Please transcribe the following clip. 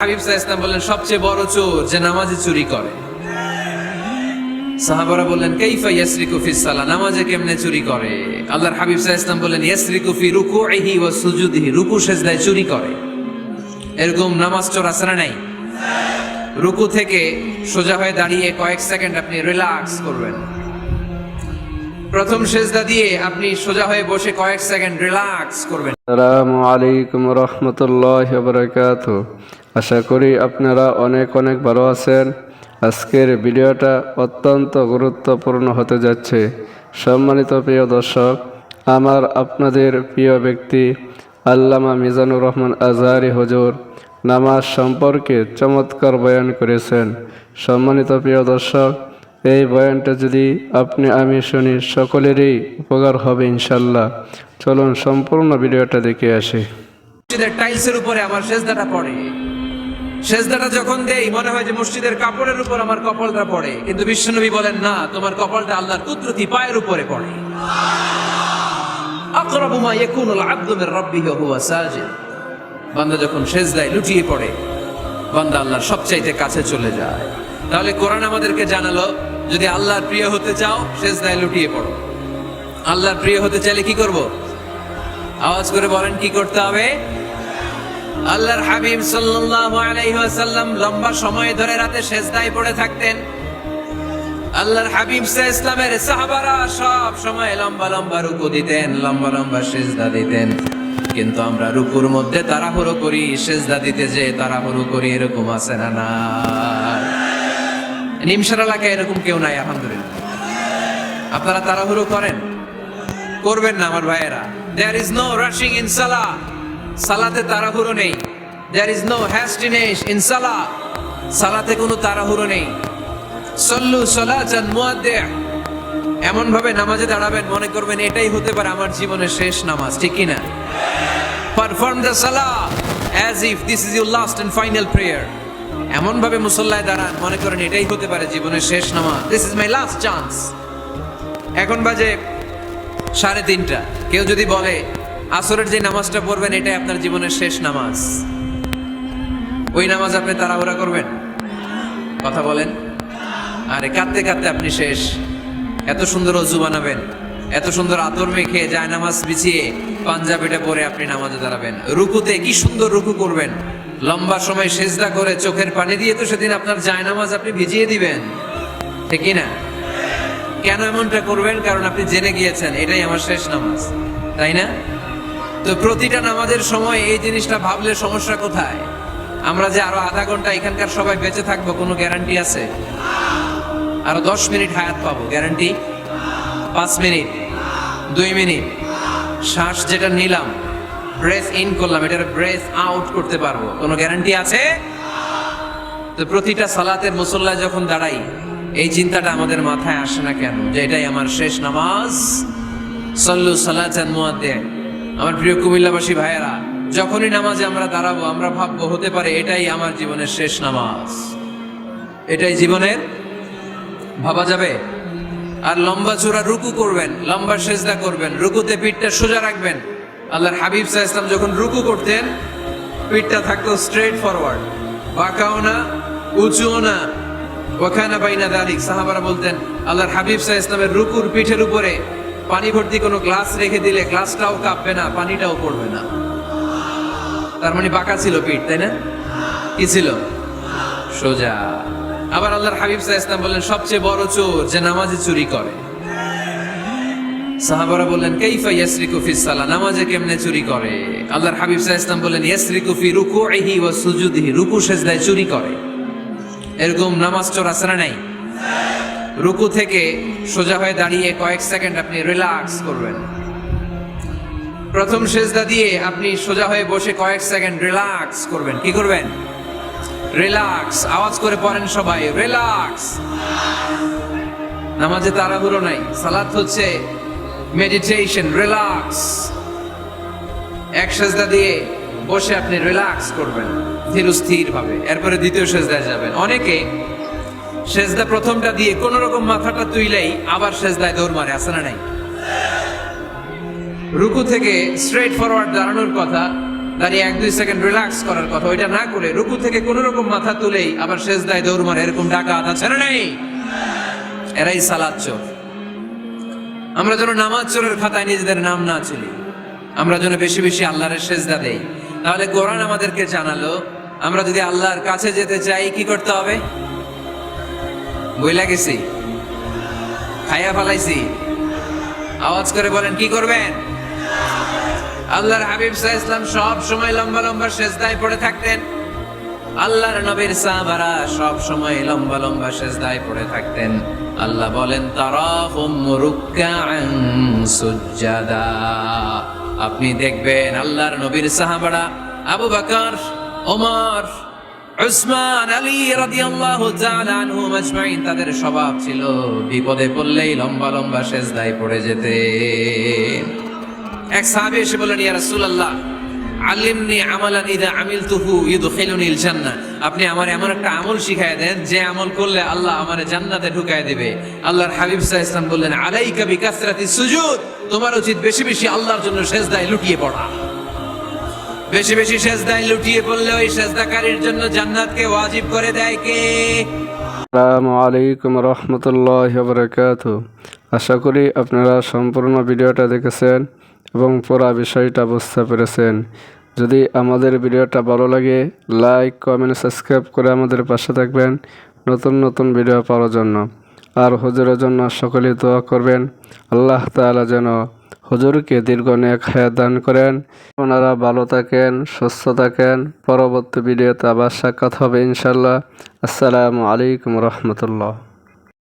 হাবিব সাল্লাল্লাহু আলাইহি ওয়াসাল্লাম বললেন সবচেয়ে বড় চোর যে নামাজে চুরি করে। সাহাবারা বললেন কাইফা ইয়াসরিকু ফিস সালাহ, নামাজে কেমনে চুরি করে? আল্লাহর হাবিব সাল্লাল্লাহু আলাইহি ওয়াসাল্লাম বললেন ইয়াসরিকু ফি রুকুইহি ওয়া সুজুদিহি, রুকু সেজদায় চুরি করে। এরকম নামাজ চোর আছে না নাই? রুকু থেকে সোজা হয়ে দাঁড়িয়ে কয়েক সেকেন্ড আপনি রিল্যাক্স করবেন। প্রথম সেজদা দিয়ে আপনি সোজা হয়ে বসে কয়েক সেকেন্ড রিল্যাক্স করবেন। আসসালামু আলাইকুম রহমতুল্লাহি ওয়া বারাকাতুহু। আশা করি আপনারা অনেক অনেক ভালো আছেন। আজকের ভিডিওটা অত্যন্ত গুরুত্বপূর্ণ হতে যাচ্ছে। সম্মানিত প্রিয় দর্শক, আমার আপনাদের প্রিয় ব্যক্তি আল্লামা মিজানুর রহমান আজহারি হুজুর নামাজ সম্পর্কে চমৎকার বয়ান করেছেন। সম্মানিত প্রিয় দর্শক, এই বয়ানটা যদি আপনি আমি শুনি সকলেরই উপকার হবে ইনশাল্লাহ। চলুন সম্পূর্ণ ভিডিওটা দেখে আসি। মসজিদের টাইলসের উপরে আমার সেজদাটা পড়ে, সেজদাটা যখন দেই মনে হয় যে মসজিদের কাপড়ের উপর আমার কপালটা পড়ে, কিন্তু বিশ্বনবী বলেন না, তোমার কপালটা আল্লাহর কুদরতি পায়ের উপরে পড়ে। আকরাবু মা ইয়াকুনুল আবদু মির রাব্বিহি ওয়া হুয়া সাজিদ, বান্দা যখন সেজদায় লুটিয়ে পড়ে বান্দা আল্লাহর সবচাইতে কাছে চলে যায়। তাহলে কোরআন আমাদেরকে জানালো, যদি আল্লাহর প্রিয় হতে চাও সেজদায় লুটিয়ে পড়ো। আল্লাহর প্রিয় হতে চাইলে কি করব? আওয়াজ করে বলেন কি করতে হবে? আল্লাহর হাবিব সাল্লাল্লাহু আলাইহি ওয়াসাল্লাম লম্বা সময় ধরে রাতে সেজদায় পড়ে থাকতেন। আল্লাহর হাবিব সাল্লাল্লাহু আলাইহি ওয়াসাল্লামের সাহাবারা সব সময় লম্বা লম্বা রুকু দিতেন, লম্বা লম্বা সেজদা দিতেন। কিন্তু আমরা রুকুর মধ্যে তাড়াহুড়ো করি, সেজদা দিতে যে তাড়াহুড়ো করি, এরকম আছে না? না, নিমশার এলাকায় এরকম কেউ নাই আলহামদুলিল্লাহ। আপনারা তাড়াহুড়ো করেন? করবেন না আমার ভাইয়েরা। There is no rushing in salah. সালাতে তাড়াহুড়ো নেই। There is no hastiness in salah. সালাতে কোনো তাড়াহুড়ো নেই। সল্লু সালাতান মুআদ্দিআ, এমন ভাবে নামাজে দাঁড়াবেন মনে করবেন এটাই হতে পারে আমার জীবনের শেষ নামাজ, ঠিক কি না? Perform the salah as if this is your last and final prayer. এমন ভাবে মুসল্লায় দাঁড়ান মনে করেন এটাই হতে পারে জীবনের শেষ নামাজ। This is my last chance. এখন বাজে 3:30। কেউ যদি বলে আসরের যে নামাজটা পড়বেন এটাই আপনার জীবনের শেষ নামাজ, ওই নামাজ আপনি তাড়াহুড়া করবেন? কথা বলেন। আরে কাঁদতে কাঁদতে আপনি শেষ। এত সুন্দর ওযু বানাবেন, এত সুন্দর আতর মেখে যায় নামাজ বিছিয়ে পাঞ্জাবিটা পরে আপনি নামাজে দাঁড়াবেন। রুকুতে কি সুন্দর রুকু করবেন, লম্বা সময় সেজদা করে চোখের পানি দিয়ে তো সেদিন আপনার যায় নামাজ আপনি ভিজিয়ে দিবেন, ঠিক কি না? কেন এমনটা করবেন? কারণ আপনি জেনে গিয়েছেন এটাই আমার শেষ নামাজ, তাই না? তো প্রতিটা নামাজের সময় এই জিনিসটা ভাবলে সমস্যা কোথায়? আমরা যে আরো আধা ঘন্টা এখানকার সবাই বেঁচে থাকবো কোনো গ্যারান্টি আছে? আরো 10 মিনিট হায়াত পাবো, গ্যারান্টি? 5 মিনিট, 2 মিনিট, শ্বাস যেটা নিলাম ব্রেথ ইন করলাম, এটার ব্রেথ আউট করতে পারবো, কোনো গ্যারান্টি আছে? তো প্রতিটা সালাতের মুসল্লায় যখন দাঁড়াই এই চিন্তাটা আমাদের মাথায় আসে না কেন যে এটাই আমার শেষ নামাজ? সল্লু সালাতান মুআদ্দিআ। আমার প্রিয় কুমিল্লাবাসী ভাইয়েরা, যখনই নামাজে আমরা দাঁড়াবো আমরা ভাববো হতে পারে এটাই আমার জীবনের শেষ নামাজ, এটাই জীবনের, ভাবা যাবে? আর লম্বা চূড়া রুকু করবেন, লম্বা সেজদা করবেন, রুকুতে পিঠটা সোজা রাখবেন। আল্লাহর হাবিব সাল্লাল্লাহু আলাইহি ওয়াসাল্লাম যখন রুকু করতেন পিঠটা থাকতো স্ট্রেট ফরওয়ার্ড, বাঁকাও না উঁচুও না। ওয়াকানা বাইনা যালিক, সাহাবারা বলতেন আল্লাহর হাবিব সাল্লাল্লাহু আলাইহি ওয়াসাল্লামের রুকুর পিঠের উপরে পানি ভর্তি কোনো গ্লাস রেখে দিলে গ্লাসটাও কাঁপবে না, পানিটাও পড়বে না। তার মানে বাঁকা ছিল পিঠ, তাই না? কি ছিল? সোজা। আবার আল্লাহর হাবিব সাল্লাল্লাহু আলাইহি ওয়াসাল্লাম বললেন সবচেয়ে বড় চোর যে নামাজে চুরি করে। সাহাবারা বললেন কাইফা ইয়াসরিকু ফিস সালাহ, নামাজে কেমনে চুরি করে? আল্লাহর হাবিব সাল্লাল্লাহু আলাইহি ওয়াসাল্লাম বললেন ইয়াসরিকু ফি রুকুইহি ওয়া সুজুদিহি, রুকু সেজদায় চুরি করে। এরকম নামাজ চোর আছে না নাই? রুকু থেকে সোজা হয়ে দাঁড়িয়ে কয়েক সেকেন্ড আপনি রিল্যাক্স করবেন। প্রথম সেজদা দিয়ে আপনি সোজা হয়ে বসে কয়েক সেকেন্ড রিল্যাক্স করবেন। কি করবেন? রিল্যাক্স। আওয়াজ করে পড়েন সবাই, রিল্যাক্স। নামাজে তাড়াহুড়ো নাই, সালাত হচ্ছে মেডিটেশন, রিল্যাক্স। এক সেজদা দিয়ে বসে আপনি রিল্যাক্স করবেন ধীরস্থির ভাবে, এরপরে দ্বিতীয় সেজদায় যাবেন। অনেকে সেজদা প্রথমটা দিয়ে কোন রকম মাথাটা তুইলেই আবার সেজদায় দৌড় মারে, আছে না নাই? রুকু থেকে স্ট্রেট ফরওয়ার্ড দাঁড়ানোর কথা, দাঁড়িয়ে 1-2 সেকেন্ড রিল্যাক্স করার কথা, ওইটা না করে রুকু থেকে কোনো রকম মাথা তুলেই আবার সেজদায় দৌড় মারে, এরকম ডাকাত আছে না নেই? এরাই সালাত চোর। আমরা যেন নামাজ চোরের খাতায় নিজেদের নাম না চলি, আমরা যেন বেশি বেশি আল্লাহর সেজদা দেই। তাহলে কোরআন আমাদেরকে জানালো আমরা যদি আল্লাহর কাছে যেতে চাই কি করতে হবে? বইলা গেছি, খাইয়া ফেলাইছি, আওয়াজ করে বলেন কি করবেন? আল্লাহর হাবিব সাল্লাল্লাহু আলাইহি ওয়াসাল্লাম সব সময় লম্বা লম্বা সেজদায় পড়ে থাকতেন। আল্লাহর নবীর সাহাবারা সব সময় লম্বা লম্বা সেজদায় পড়ে থাকতেন। আল্লাহ বলেন তারাহুম রুকআন সুজদা। আপনি দেখবেন আল্লাহর নবীর সাহাবারা আবু বকর, ওমর, উসমান, আলী রাদিয়াল্লাহু তাআলা আনহুম আজমাইন, তাদের স্বভাব ছিল বিপদে পড়লেই লম্বা লম্বা সেজদায় পড়ে যেতেন। এক সাহাবী এসে বললেন, ইয়া রাসূলুল্লাহ আল্লিমনি আমালান ইযা আমিলতুহু ইউদখিলুনিল জান্নাহ। আপনি আমারে এমন একটা আমল শিখায় দেন যে আমল করলে আল্লাহ আমারে জান্নাতে ঢুকায় দিবে। আল্লাহর হাবিব সাল্লাল্লাহু আলাইহি ওয়াসাল্লাম বললেন, আলাইকা বিকাসরাতিস সুজুদ। তোমার উচিত বেশি বেশি আল্লাহর জন্য সেজদায় লুটিয়ে পড়া। বেশি বেশি সেজদায় লুটিয়ে পড়লে ওই সেজদাকারীর জন্য জান্নাতকে ওয়াজিব করে দেয় কে? আসসালামু আলাইকুম রহমতুল্লাহি ওয়া বারাকাতুহু। আশা করি আপনারা সম্পূর্ণ ভিডিওটা দেখেছেন এবং পুরো বিষয়টা বুঝতে পেরেছেন। যদি আমাদের ভিডিওটা ভালো লাগে লাইক, কমেন্ট, সাবস্ক্রাইব করে আমাদের পাশে থাকবেন নতুন নতুন ভিডিও পাওয়ার জন্য। আর হুজুরের জন্য সকলেই দোয়া করবেন, আল্লাহ তাআলা যেন হুজুরকে দীর্ঘ নেক হায়াত দান করেন। আপনারা ভালো থাকেন, সুস্থ থাকেন। পরবর্তী ভিডিওতে আবার সাক্ষাৎ হবে ইনশাল্লাহ। আসসালামু আলাইকুম রহমতুল্লাহ।